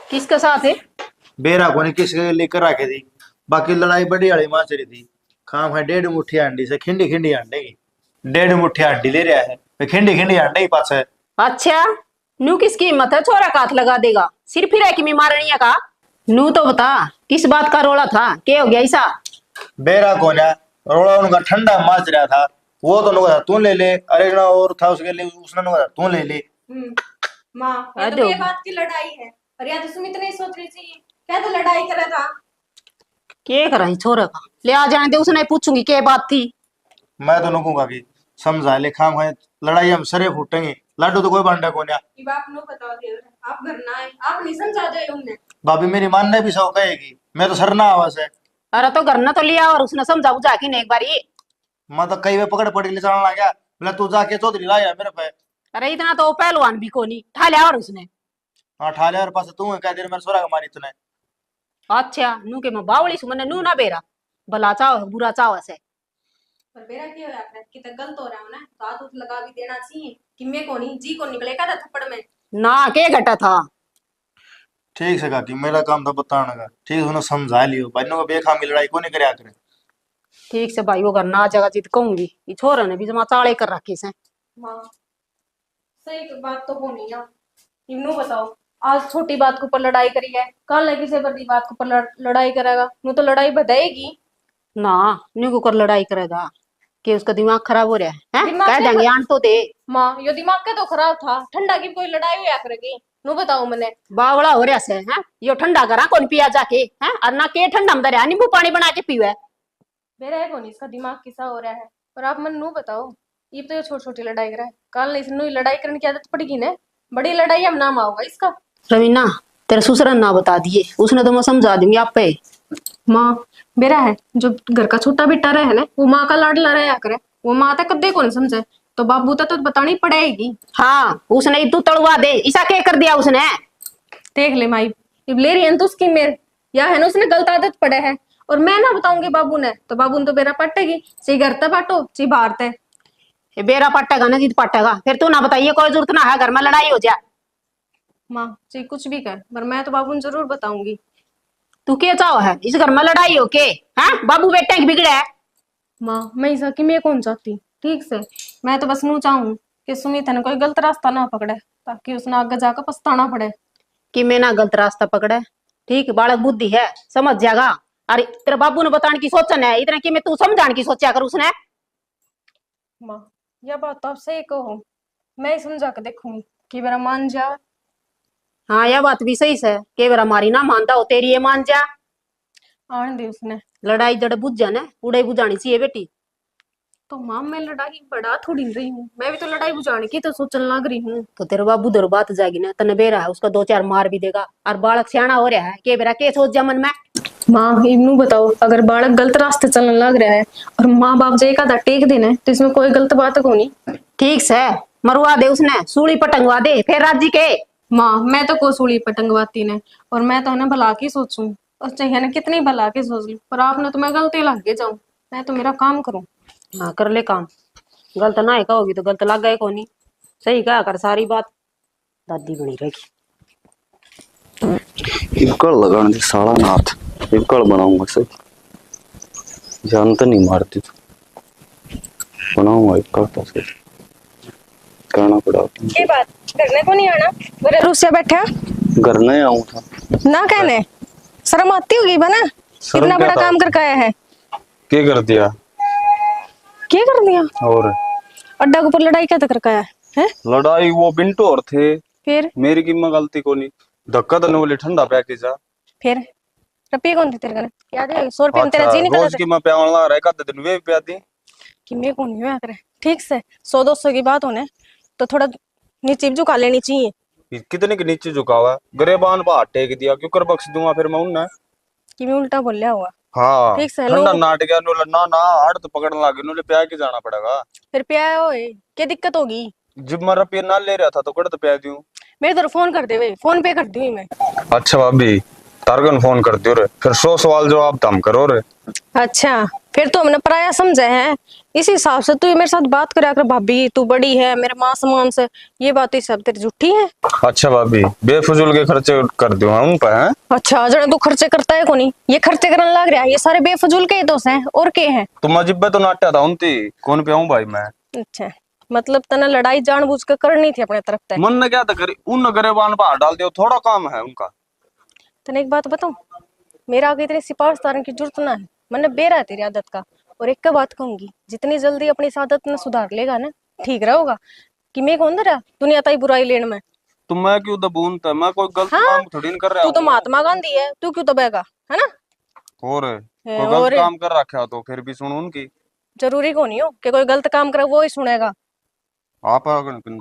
किसके साथ है। बेरा को नहीं किसके लेकर रखे थी। बाकी लड़ाई बड़ी वाली माँ चली थी। खाम है 1.5 मुट्ठी अंडी से खिंडी खिंडी अंडे की 1.5 मुट्ठी अंडी ले रहा है, खिंडी खिंडी अंडे ही पास है। अच्छा नू किसकी हिम्मत है छोरा काथ लगा देगा, सिर फिर है कि मैं मारनी है का। नू तो बता किस बात का रोला था, क्या हो गया ऐसा। बेरा को ना रोड़ा उनका ठंडा माच रहा था। वो तो नुका तू ले ले, अरे ना और था उसके लिए उसने नुका तू ले ले। माँ ये तो ये बात की लड़ाई है, और या तो सुमित नहीं सोच रही थी क्या तो लड़ाई करा था। क्या करा ही छोरा का, ले आ जाने दे, उसने पूछूंगी क्या बात थी। मैं तो नुकूंगा कि समझा ले, खाम है लड़ाई हम सरे फूटेंगे, लाडू तो कोई बांटा को नहीं। ये बाप नो बताओ देवर, आप घर ना आए, आप नहीं समझा दे उन्हें। भाभी मेरी मानने भी सौ कहेगी, मैं तो सरना आवाज है। अरे तो करना तो लिया और उसने समझा बुझा के नहीं एक बार ये। मैं तो कई वे पकड़ पड़ी ले चलना गया, बोला तू जाके चौधरी लाया मेरे पे। अरे इतना तो वो पहलवान भी को नहीं ठा लिया और उसने। हाँ ठा लिया और पास तू है कह दे मेरे सोरा का मारी तूने। अच्छा नू के मैं बावली सुमने नू ना बेरा भला चाव बुरा चाव से। पर बेरा क्या हो रहा है कि तो गलत हो रहा है ना, तो हाथ उठ लगा भी देना चाहिए कि मैं को नहीं जी को निकलेगा था थप्पड़ में ना के घटा था। ठीक से काकी मेरा काम था बताने का, ठीक है समझा लियो, बन्नों का बेखामी लड़ाई को नहीं करे करे। ठीक से भाई वो घर ना जगह जीत कहूंगी, ये छोरा ने भी जमा चाले कर रखी से। माँ सही तो बात तो होनी ना। इन्हों बताओ आज छोटी बात के ऊपर लड़ाई करी है, कल किसी बड़ी बात के ऊपर लड़ाई करेगा, नु तो लड़ाई बढ़ाएगी ना। न्यू को कर लड़ाई करेगा कि उसका दिमाग खराब हो रहा है दिमाग कह क्या देंगे आंट तो दे। माँ यो दिमाग के तो खराब था, ठंडा की कोई लड़ाई हुआ करेगी नु बताओ मैंने। बावड़ा हो रहा से हैं, यो ठंडा करा कौन पिया जाके हैं, और ना के ठंडा अंदर है नींबू पानी बना के पीवे। मेरा है कौन इसका दिमाग किसा हो रहा है, पर आप मन नु बताओ ये तो छोटी छोटी लड़ाई करा है, कल नहीं इसने लड़ाई करने की आदत पड़ेगी ना, बड़ी लड़ाई हम नाम आओगा इसका। रवीना तेरे ससुर ना बता दिए, उसने तो मैं समझा दूंगी आप पे। माँ मेरा है जो घर का छोटा बेटा रहे है ना, वो माँ का लाडला रहा करे, वो माँ तक कदे को नहीं समझे, तो बाबू तो बतानी पड़ेगी। हाँ उसने तू तड़वा दे, ऐसा क्या कर दिया उसने। देख ले माई अब ले रही है तो उसकी मेरे या है ना, उसने गलत आदत पड़े है, और मैं ना बताऊंगी बाबू ने तो बाबू ने तो बेरा पटेगी, ची घर तक बांटो ची बाहर ते। ये बेरा पटेगा ना जीत पटेगा, फिर तू ना बताइए कोई जरूरत ना है घर में लड़ाई हो जाए। माँ ची कुछ भी कर, पर मैं तो बाबू ने जरूर बताऊंगी। तू क्या चाहो है इस घर में लड़ाई हो के, हाँ बाबू बेटे की बिगड़े है। माँ मैं ऐसा कि मैं कौन चाहती, ठीक से मैं तो बस नू चाहूँ कि सुमित ने कोई गलत रास्ता ना पकड़े, ताकि उसने आगे जाकर पछताना पड़े। कि मैं ना गलत रास्ता पकड़े, ठीक बालक बुद्धि है समझ जाएगा। अरे तेरे बाबू ने बताने की सोचन है इतना कि मैं तू समझाने की सोचा कर उसने। माँ यह बात तो आप सही कहो, मैं ही समझा के देखूंगी कि मेरा मान जा। हाँ यह बात भी सही है कि बेरा हमारी ना मानता हो तेरी ये मान जा। आने दे उसने लड़ाई जड़ बुझ जाने उड़े बुझानी चाहिए बेटी। तो माँ मैं लड़ाई बढ़ा थोड़ी नहीं रही हूँ, मैं भी तो लड़ाई बुझाने की तो सोचने लग रही हूँ। तो तेरे बाबू दर बात जाएगी ना, तने बेरा है उसका 2-4 मार भी देगा, और बालक सियाना हो रहा है के बेरा के सोच जा मन में। माँ इनू बताओ अगर बालक गलत रास्ते चलने लग रहा है और माँ बाप जो एक आधा टेक देना तो इसमें कोई गलत बात को नहीं। ठीक से मरवा दे उसने, सूली पटंगवा दे फिर राजी के। माँ मैं तो को सूली पटंगवाती ने, और मैं तो है ना भला की सोचूं, और चाहे ना कितनी भला की सोच लूं, पर आपने तो मैं गलती लग के जाऊं, मैं तो मेरा काम करूं। हाँ कर ले काम, गलत ना ही कहोगी तो गलत लग गए को नहीं, सही कहा कर सारी बात, दादी बनी रहेगी। इबकड़ लगाने दे साला नाथ, इबकड़ बनाऊंगा सही। जान तो नहीं मारती तू बनाऊंगा एक करता से करना पड़ा ये बात करने को नहीं आना मेरे रूस से बैठा घर नहीं आऊं था ना कहने शर्म आती होगी बना शर्म इतना क्या बड़ा था? काम करके आया है क्या कर दिया क्या कर दिया और अड्डा के ऊपर लड़ाई क्या करके आया है लड़ाई वो बिंटू और थे फिर मेरी की मैं गलती को नहीं धक्का तो बोले ठंडा पैके जा फिर रुपये कौन थे तेरे कने याद है 100 रुपये में तेरा जी नहीं रोज करता की मैं प्यावन ला रहा है दिन वे भी प्याती कि मैं कौन नहीं करे ठीक से 100-200 की बात होने तो थोड़ा नीचे झुका लेनी चाहिए कितने के नीचे झुका हुआ गरेबान बाहर टेक दिया क्यों कर बख्श दूंगा फिर मैं उन्हें कि मैं उल्टा बोलिया हुआ हाँ ठीक से ठंडा लोग नाट गया नोले ना ना हाड़ तो पकड़ने लगे नोले प्या के जाना पड़ेगा फिर प्या होए क्या दिक्कत होगी जब मैं रुपये ना ले रहा था तो कड़ तो प्या दूं मेरे तरफ फोन कर दे वे फोन पे कर दी मैं अच्छा भाभी तारगन फोन कर दियो रे फिर 100 सवाल जवाब तम करो रे अच्छा फिर तो हमने पराया समझे हैं इस हिसाब से तू मेरे साथ बात करा कर भाभी तू बड़ी है मेरे माँ समान से ये बात तो सब तेरी झूठी है अच्छा भाभी बेफजूल के खर्चे कर दो उन पे हैं अच्छा जरा तू खर्चे करता है कोनी ये खर्चे करने लग रहा है ये सारे बेफजूल के ही दोस्त हैं और के हैं तुम अजिब्बे तो नाट्या था उनती कौन पे आऊं भाई मैं अच्छा मतलब तना लड़ाई जानबूझ कर करनी थी अपने तरफ से मन ने क्या था करी उन गरेबान बाहर डाल दियो थोड़ा काम है उनका तने एक बात बताऊं मेरा आगे तेरे सिपाही तारन की जरूरत ना है मैंने बेरा है तेरी आदत का और एक का बात कहूंगी जितनी जल्दी अपनी इस आदत में सुधार लेगा ना ठीक रहोगा कि मैं कौन रहा दुनिया ताई बुराई लेने में तो मैं क्यों दबून था मैं कोई गलत हाँ? काम थोड़ी नहीं कर रहा तू तो महात्मा गांधी है तू क्यों दबेगा है ना और कोई और गलत काम कर रखा तो फिर भी सुनो उनकी जरूरी को नहीं हो कि कोई गलत काम करे वो ही सुनेगा आप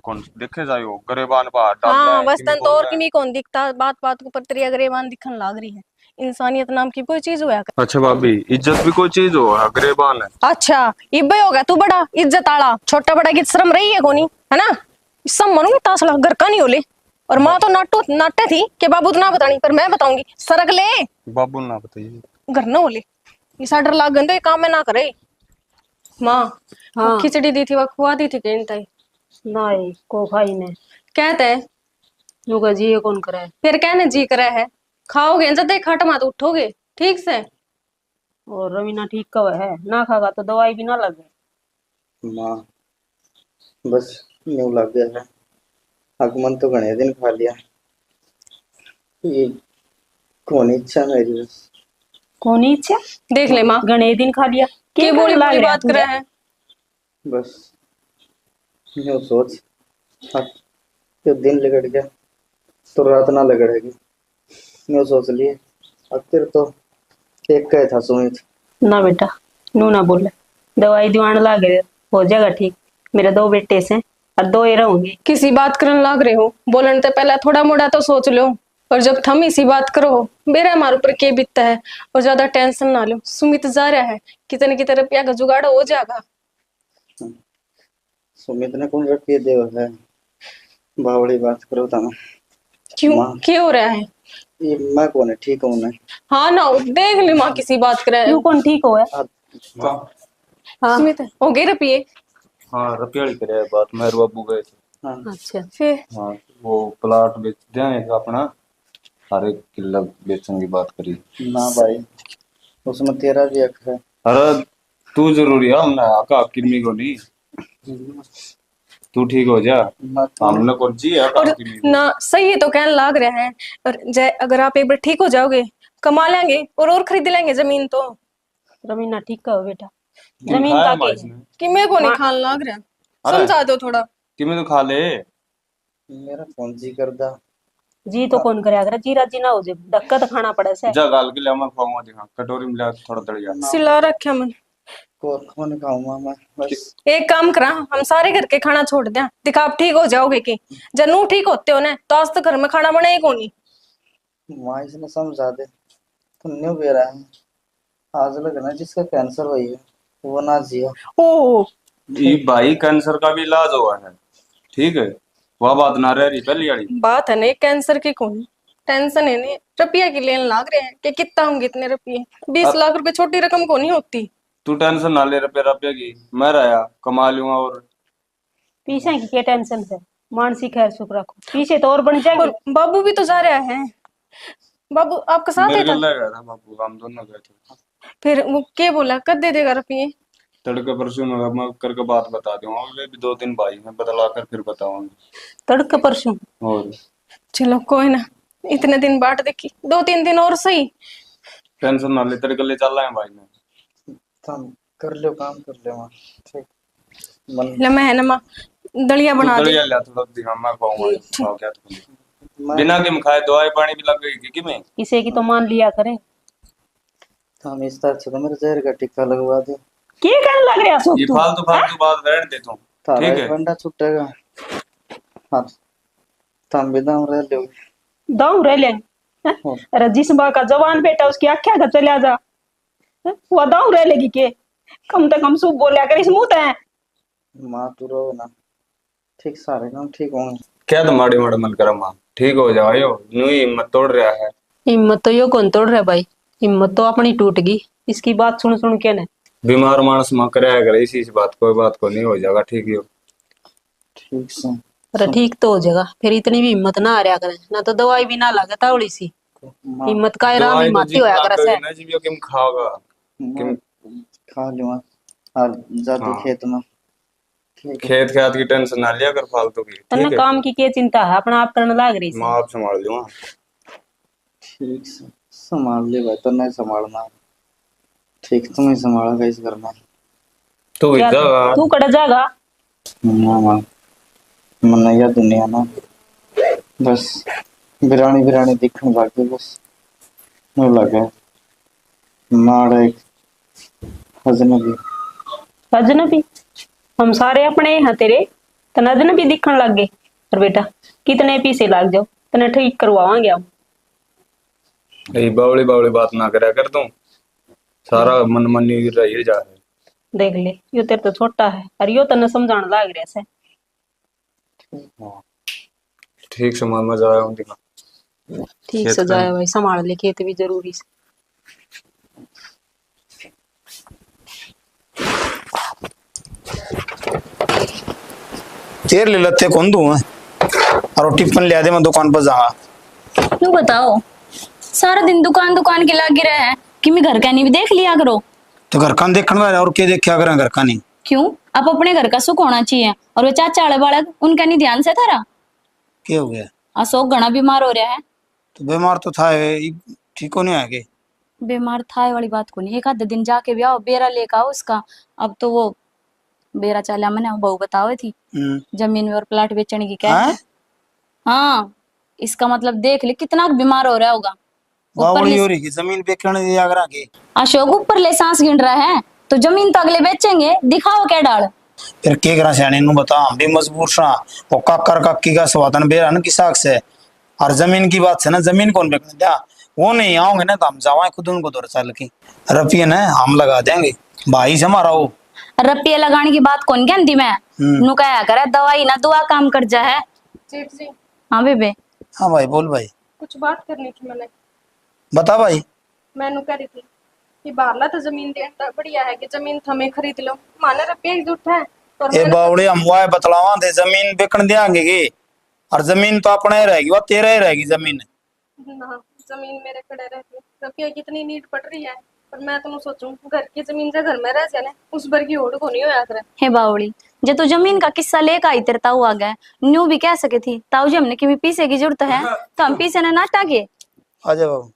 कौन देखे जाओ गरेबान बाहर डाल रहा हाँ है, बस किमी तन तो बोल और रहा है। किमी कौन दिखता बात बात के ऊपर तेरी अग्रेवान दिखन लाग रही है इंसानियत नाम की कोई चीज हुआ कर अच्छा भाभी इज्जत भी कोई चीज हो गरेबान है अच्छा इब्बे हो गया तू बड़ा इज्जत आला छोटा बड़ा की शर्म रही है कोनी है ना सब मनूंगी तासला घर का नहीं होले और माँ तो नाटे थी कि बाबू तो ना बतानी पर मैं बताऊंगी सरक ले बाबू ना बताइए घर ना होले ये साडर लाग गंदे ये काम में ना करे माँ हाँ। वो खिचड़ी दी थी वो खुआ दी थी कहीं ताई नहीं को खाई ने कहते है नुका जी ये कौन करे फिर कहने जी करे है खाओगे जब तक खट मत उठोगे ठीक से और रवीना ठीक कव है ना खागा तो दवाई भी ना लगे माँ बस न्यू लग गया है आगमन तो घने दिन खा लिया ये कौन इच्छा मेरी बस कौन इच्छा देख ले माँ गणे दिन खा लिया के बोली बोली बात करे है बस न्यू सोच अब जो दिन लगड़ गया तो रात ना लगड़ेगी न्यू सोच लिए अब फिर तो एक कहे था सुमित ना बेटा नू ना बोले दवाई दीवान लागे हो जाएगा ठीक मेरे 2 बेटे से और 2 ही रहूंगी किसी बात करने लाग रहे हो बोलने से पहले थोड़ा मोड़ा तो सोच लो और जब थम इसी बात करो मेरा हमारे ऊपर के बीतता है और ज्यादा टेंशन ना लो सुमित जा रहा है कितने की तरफ या जुगाड़ हो जाएगा सुमित ने कौन रखी देव है बावड़ी बात करो था ना क्यों माँ। क्या हो रहा है ये मैं कौन है ठीक हूँ ना हाँ ना देख ले माँ किसी बात करे क्यों कौन ठीक हो है हाँ सुमित हो गए रुपये हाँ रुपया वाली करे बात मेरे बाबू गए थे हाँ अच्छा फिर हाँ वो प्लाट बेच दें अपना हर एक किला बेचने की बात करी ना भाई उसमें तेरा भी हक है अरे तू जरूरी है हमने आका किरमी को नहीं तू ठीक हो जा हमने को जी है और ना सही है तो कहने लाग रहे हैं और अगर आप एक बार ठीक हो जाओगे कमा लेंगे और खरीद लेंगे जमीन तो रवीना ठीक कहो बेटा जमीन का के है? कि मेरे को नहीं खान लाग रहा अरे। समझा दो थोड़ा कि मैं तो खा ले मेरा कौन जी करदा जी तो कौन करे अगर जी राजी ना हो जाए धक्का तो खाना पड़े से जा गाल के लिए मैं खाऊंगा दिखा कटोरी में ला थोड़ा दड़िया सिला रखे मन को कौन खाऊंगा मैं बस एक काम करा हम सारे घर के खाना छोड़ दें दिखा आप ठीक हो जाओगे कि जनू ठीक होते हो ना तो आज तक घर में खाना बने ही कोनी माँ इसने समझा दे तो न्यू बेरा है आज लगना जिसका कैंसर हुई है वो ना जिया ओ ये भाई कैंसर का भी इलाज हुआ है ठीक है वह बात ना रह रही पहली वाली बात है ना कैंसर की कौन टेंशन है नहीं रुपया की लेन लाग रहे हैं कि कितना होंगे इतने रुपये 20 लाख रुपए छोटी रकम को नहीं होती तू टेंशन ना ले रुपया की मैं रहा कमा लूंगा और पीछे की क्या टेंशन है मानसिक खैर सुख रखो पीछे तो और बन जाएंगे और बाबू भी तो जा रहा है बाबू आपका साथ मेरे है था गले गया था बापू हम दोनों गए थे फिर वो क्या बोला, कब दे देगा रुपये? तड़के परसों मैं करके बात बता दूंगा, वे भी 2-3 भाई हैं, बतला कर फिर बताऊंगा। तड़के परसों? और चलो कोई ना, इतने दिन बाट देखी, 2-3 दिन और सही। टेंशन ना ले, तड़के ले चल रहे हैं भाई ने। तुम कर लो काम कर लो माँ, ठीक मन ले मैं है ना माँ, दलिया तू बना दे। दलिया लिया थोड़ा दिखा, मैं कहूंगा खाओ क्या तुम बिना के खाए दवाई पानी भी लग गई कि मैं किसी की तो मान लिया करे। हम इस तरह से तो मेरे जहर का टिक्का लगवा दे, क्या करने लग रहा है ये तू? फालतू फालतू बात रहने दे तू, तारा ठीक एक है? बंदा छुटेगा। हाँ तुम भी दाम रह लो। दाऊ रह ले। अरे जिस बा का जवान बेटा उसकी आख्या का चला जा, वो दाऊ रह लेगी के? कम से कम सुब बोलिया कर इस मुंह ते। माँ तू रो ना, ठीक सारे काम ठीक होंगे। क्या तो माड़ी माड़ी मन करा मां, ठीक हो जाओ यो न्यू हिम्मत तोड़ रहा है। हिम्मत तो यो कौन तोड़ रहा भाई, हिम्मत तो अपनी टूट गई इसकी बात सुन सुन के ने। बीमार मानस मां कराया करे इसी बात, कोई बात को नहीं हो जाएगा ठीक हो। ठीक से अरे ठीक तो हो जाएगा, फिर इतनी भी हिम्मत ना आ रहा करे, ना तो दवाई भी ना लगे तावड़ी सी। माँ हिम्मत का राम दवाई ही तो माती जीव होया ना करे करेगी से। ना, जीव किम खाओगा किम। खा लूँगा और जादू हाँ। खेत में, ठीक है खेत खात की टेंशन ना लिया कर फालतू की, तन्ने ठीक है? काम की क्या चिंता है, अपना आप करने लाग रही मां से। आप संभाल लूंगा। ठीक से संभाल ले भाई, तो नहीं संभालना, ठीक तुम ही संभाला इस घर में। तू क्या इधर तू कड़ जागा? माँ माँ मनैया दुनिया ना, बस बिरानी बिरानी दिखने लगे, बस वो लगे मार एक अजनबी। अजनबी? हम सारे अपने हैं तेरे, तन अजनबी दिखने लग गए। और बेटा कितने पैसे लाग जाओ तने ठीक करवावांगे हम। ये बावली बावली बात ना करा कर तू, सारा मन मन ही रही जा है। देख ले यो तेरे तो छोटा है और यो तने समझाने लाग रहा से। ठीक से मन मजा आया दिखा। ठीक खेत से का- जाए भाई, संभाल ले खेत भी जरूरी से। तेर ले लत्ते कौन दूं मैं, और टिफिन ले दे, मैं दुकान पर जाऊंगा। तू बताओ, सारा दिन दुकान दुकान के लागे रहे हैं कि मैं घर का नहीं भी देख लिया करो। तो घर का देखने वाले और क्या देखा करें, घर का नहीं? क्यों? आप अपने घर का सुख होना चाहिए, और वो चाचा वाले बालक उनका नहीं ध्यान से थारा। क्या हो गया? अशोक घना बीमार हो रहा है। तो बीमार तो था, ठीक हो नहीं आएगी? बीमार था वाली बात को नहीं, एक आधे दिन जाके भी आओ, बेरा लेकर आओ उसका। अब तो वो बेरा चाला मैंने बहू बताओ थी, जमीन में और प्लाट बेचने की क्या है? हाँ, इसका मतलब देख ले कितना बीमार हो रहा होगा। बावली हो रही, जमीन बेचने दिया करा के। अशोक ऊपर ले सांस गिन रहा है, तो जमीन तो अगले बेचेंगे, दिखाओ क्या डाल। फिर के करा सियाने नु बता, हम भी मजबूर सा। वो काकर काकी का स्वादन बेरा न किसाक से, और जमीन की बात से ना, जमीन कौन बेचने दिया? वो नहीं आओगे ना तो हम जावा खुद उनको दौर चल की रपिए ना हम लगा देंगे, भाई से हमारा वो रपिया लगाने की बात कौन कहती मैं? नु कहा करे दवाई ना दुआ काम कर जा है। जेठ जी, हाँ बेबे। हाँ भाई बोल भाई। कुछ बात करनी थी मैंने। बता भाई। मैंने कह रही थी कि बाहरला तो जमीन देता बढ़िया है कि जमीन थमे खरीद लो, माने रुपये जुट है। और ए मेरे बावड़े हम वाय बतलावा दे, जमीन बेकन देंगे की, और जमीन तो अपने ही रहेगी, वो तेरा ही रहेगी जमीन। ना, जमीन मेरे खड़े रहती, रुपये कितनी नीड पड़ रही है, पर मैं तो सोचूं घर की जमीन से घर में रह जाने, उस भर की होड़ को नहीं होया करे। हे बावड़ी, जे तू जमीन का किस्सा लेकर आई तेरे ताऊ आ गए, न्यू भी कह सके थी ताऊ जी हमने कि पीछे की जरूरत है, तो हम पीछे ने नाटा के। आजा बाबू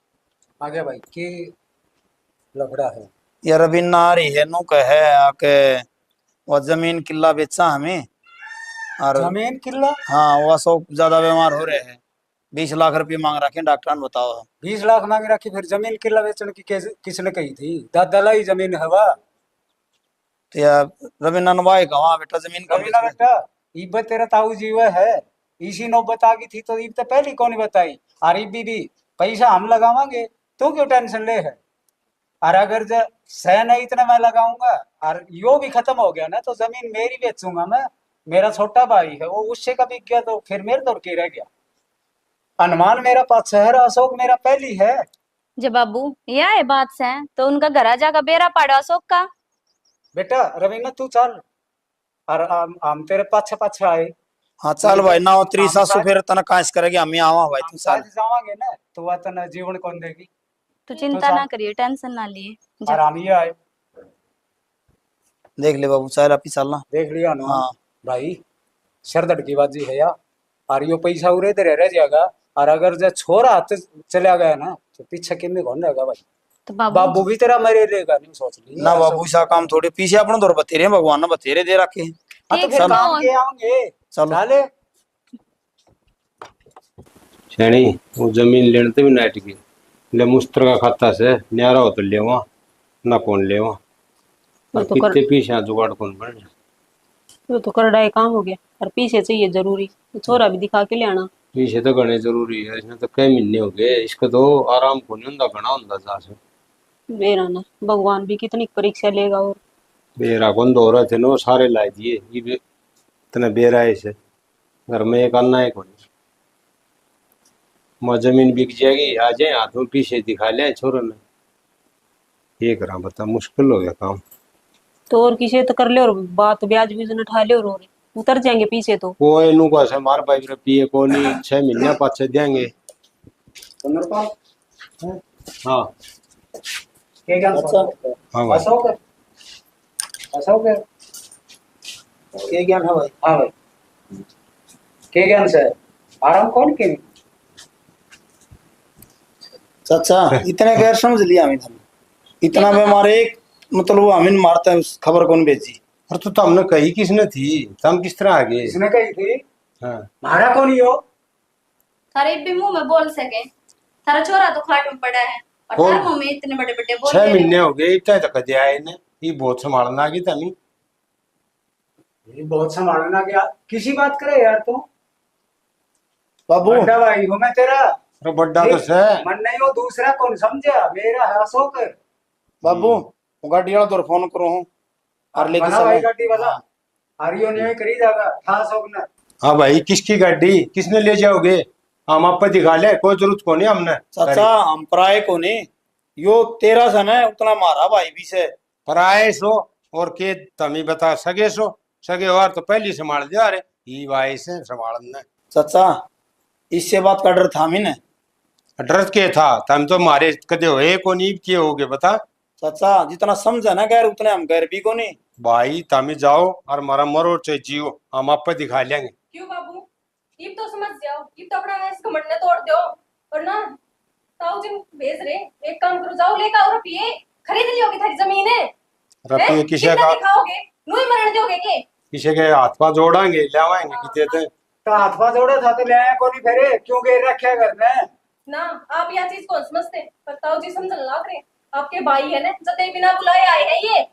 आगे भाई की लफड़ा है यार, अभी ना रही है नु कहे आके वो जमीन किला बेचा हमें, और जमीन किला हाँ वो सब ज्यादा बीमार हो रहे हैं, 20 लाख रुपए मांग रखे, डॉक्टर ने बताओ। 20 लाख मांग रखी, फिर जमीन किला बेचने की किसने कही थी? दादा जमीन हवा तो यार रविंद्र नवाई का वहाँ बेटा जमीन का कभी ना बेटा, इब तेरा ताऊ जीव है, इसी नो बता की थी तो इब तो पहली कौन बताई। और इबी भी पैसा हम लगावांगे, तू क्यों टेंशन ले है? और अगर जो सह नहीं इतना मैं लगाऊंगा और यो भी खत्म हो गया ना, तो जमीन मेरी बेचूंगा मैं। मेरा छोटा भाई है वो, उससे कभी गया तो फिर मेरे दौड़ के रह गया। अनुमान मेरा पास है, अशोक मेरा पहली है। जब बाबू यह है बात से, तो उनका घर जाकर बेरा पाड़ो अशोक का। बेटा रवीना तू चल, और हम तेरे पाछे पाछे आए। हाँ चल भाई ना, वो 30 सासू फिर तना काश करेगी, हम यहाँ आवा भाई तू हम चल। साथ जावांगे ना, तो वह तना जीवन कौन देगी? तो चिंता ना करिए, टेंशन ना लिए। जा। आराम आए देख ले बाबू, चाहे आप चलना देख लिया ना। हाँ भाई, शरदड़ की बाजी है यार। और यो पैसा उरे तो रह जाएगा, और अगर जो छोरा हाथ चला गया ना तो पीछे किन्ने कौन रहेगा भाई। तो बाबू भी तेरा मरे रहेगा, नहीं सोच ली ना बाबू। सा काम थोड़े पीछे अपन दौर बतेरे भगवान ने बतेरे दे रखे हैं। हाँ तो ठीक फिर है, काम कौन? के आएंगे चलो। छेणी वो जमीन लेने तो भी नाट की ले मुस्तर का खाता से न्यारा हो तो लेवा ना कौन लेवा। और तो कर कितने पीछे जुगाड़ कौन बन। तो करड़ा काम हो गया, और पीछे चाहिए जरूरी, तो छोरा भी दिखा के ले आना। पीछे तो गणे जरूरी है, इसमें तो कई महीने हो गए, इसका तो आराम को नहीं होता, घना होता जा से बेरा ना भगवान भी कितनी परीक्षा लेगा। और बेरा कौन दो रहे थे नो सारे ला दिए, ये भी इतने बेरा ऐसे घर में एक अन्ना है कौन। माँ जमीन बिक जाएगी, आ जाए हाथ में पीछे दिखा ले छोरों ने, ये करा बता मुश्किल हो गया काम। तो और किसी तो कर ले, और बात ब्याज भी उठा ले, और उतर जाएंगे पीछे तो। कोई नु को मार भाई पिए को नहीं, 6 महीने पाछे देंगे। हाँ हाँ भाई के ज्ञान है भाई। हाँ भाई के ज्ञान से आराम कौन के चाचा इतने गैर समझ लिया हमें, इतना में मारे एक मतलब हमें मारता है, उस खबर कौन भेजी। और तो तुमने कही किसने थी, तुम किस तरह आ गए। इसने कही थी हाँ मारा कौन ही हो। थारे भी मुंह में बोल सके, थारा छोरा तो खाट में पड़ा है, और कौन? थारे मुंह में इतने बड़े बड़े बोल 6 महीने हो गए, इतना तक कदे आए ने, ये बहुत संभालना की तमी। ये बहुत संभालना क्या किसी बात करे यार तू। बाबू बड़ा भाई हूँ मैं तेरा। अरे बड्डा तो से मन नहीं हो, दूसरा कौन समझा, मेरा है अशोक। बाबू गाड़ी वाला तो फोन करो हूँ और लेके चलो गाड़ी वाला। आरियो ने करी जागा था अशोक ने। हाँ भाई किसकी गाड़ी किसने ले जाओगे, हम आप पे दिखा ले, कोई जरूरत को नहीं हमने। चाचा हम पराए को नहीं, यो तेरा सन है उतना मारा भाई भी से पराए सो और के तमी बता सके सो, सगे और तो पहली संभाल दिया। अरे ये भाई से संभालना। चाचा इससे बात का डर था मैंने। डर के था तुम तो मारे कदे होए को नहीं किए होगे बता। चाचा जितना समझा ना गैर उतने हम गैर भी को नहीं। भाई तमी जाओ और मारा मरो चाहे जियो, हम आप पे दिखा लेंगे। क्यों बाबू, ये तो समझ जाओ, ये तो अपना इसको मरने तोड़ दो, वरना ताऊ जी भेज रहे, एक काम करो जाओ लेकर आओ रुपये, खरीद लियोगे थारी जमीन है। रुपये किसे का दिखाओगे नुई मरण दोगे के, किसे के हाथ पा जोड़ाएंगे ले आवाएंगे कितने थे। तो हाथ पा जोड़ा था तो ले आया को नहीं फेरे, क्यों गेर रखा घर में ना आप यह चीज कौन समझते, पर ताऊ जी समझ लग रहे, आपके भाई है ना जते बिना बुलाए आए हैं ये।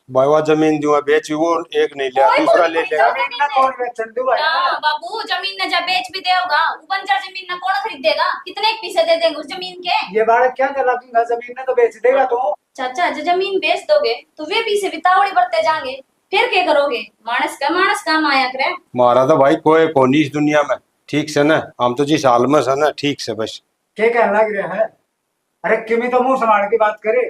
भाई जमीन दूंगा बेची, वो एक नहीं लिया दूसरा ले लिया। जमीन ना कौन बेचन दू भाई ना बाबू, जमीन ने जब बेच भी देगा, वो बंजर जमीन ना कौन खरीदेगा, कितने एक पैसे दे देंगे उस जमीन के। ये बालक क्या कर लगेगा, जमीन ने तो बेच देगा तू। चाचा जो जमीन बेच दोगे तो वे पैसे भी तावड़ी बढ़ते जाएंगे, फिर क्या करोगे, मानस काम आया करे। मारा तो भाई कोई कोनी इस दुनिया में ठीक से ना, हम तो जिस हाल में है ना ठीक से बस। क्या कहने लग रहा है, अरे किमी तो मुंह संभाल के बात करे,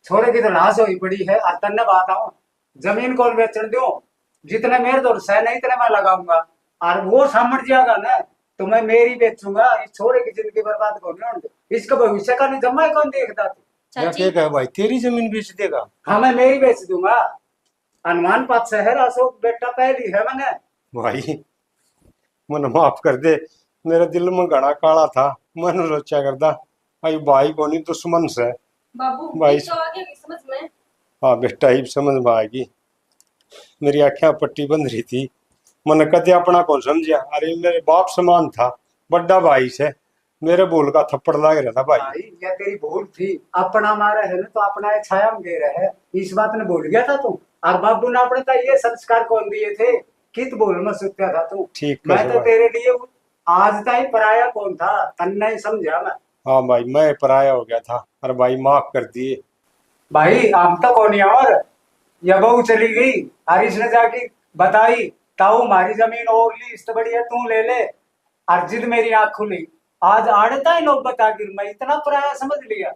छोरे की तो लाश हुई पड़ी है। तन्ने बात आऊं जमीन कौन बेचने दो, जितने मेरे दौर से नहीं इतने मैं लगाऊंगा, और वो समझ जाएगा ना तो मैं मेरी बेचूंगा। इस छोरे की जिंदगी बर्बाद कौन नहीं, इसका भविष्य का नहीं जमा कौन देखता तू। चाची क्या भाई तेरी जमीन बेच देगा। हाँ मैं मेरी बेच दूंगा, अनुमान पात शहर अशोक बेटा पहली है मैंने। भाई मन माफ कर दे, मेरे दिल में घड़ा काला था, मन सोचा करता भाई भाई को नहीं दुश्मन से। बाबू भाई तो आगे की समझ में। हाँ बेटा ही समझ में आएगी, मेरी आँखें पट्टी बंद रही थी, मन कदे अपना कौन समझा। अरे मेरे बाप समान था, बड़ा भाई से मेरे बोल का थप्पड़ लग रहा था। भाई ये तेरी भूल थी, अपना मारा है ना तो अपना छाया में गे रहे, इस बात ने भूल गया था तू। और बाबू ने अपने था ये संस्कार कौन दिए थे, कित बोल में सुत्या था तू। ठीक मैं तो तेरे लिए आज तक पराया कौन था, तन नहीं समझा मैं। हाँ भाई मैं पराया हो गया था, अरे भाई माफ कर दिए। भाई हम तो कौन और ये बहू चली गई और इसने जाके बताई ताऊ हमारी जमीन और ली, इससे बढ़िया तू ले ले। और जिद मेरी आंख खुली, आज आड़ता ही लोग बता गिर, मैं इतना पराया समझ लिया,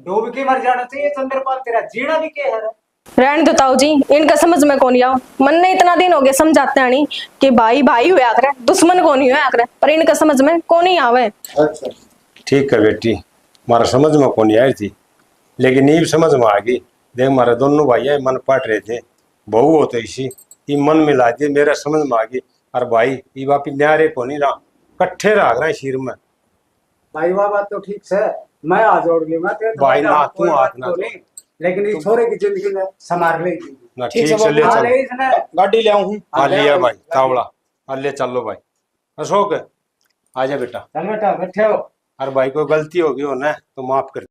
डूब के मर जाना चाहिए। चंद्रपाल तेरा जीना भी क्या है। रहने दो ताऊ जी, इनका समझ में कौन आओ, मन ने इतना दिन हो गए समझाते नहीं कि भाई भाई हुआ करे, दुश्मन कौन ही हुआ करे, पर इनका समझ में कौन ही आवे। ठीक है बेटी, मारा समझ में कौन आई थी, लेकिन ये समझ में आ गई। देख मारे दोनों भाई मन पट रहे थे, बहू होते इसी ये मन मिला दिए, मेरा समझ में आ गई। और भाई ये वापी न्यारे को नहीं रहा, कट्ठे रह रहे सिर में। भाई वाह बात तो ठीक है, मैं आ जोड़ लूँ भाई ना तू हाथ ना जोड़। लेकिन इस छोरे की जिंदगी में संभाल लेगी ना ठीक से ले चल, गाड़ी ले आऊं। हाँ लिया भाई तावड़ा, हाँ ले चलो भाई। अशोक आजा बेटा, चल बेटा बैठे हो। और भाई कोई गलती होगी हो ना तो माफ कर।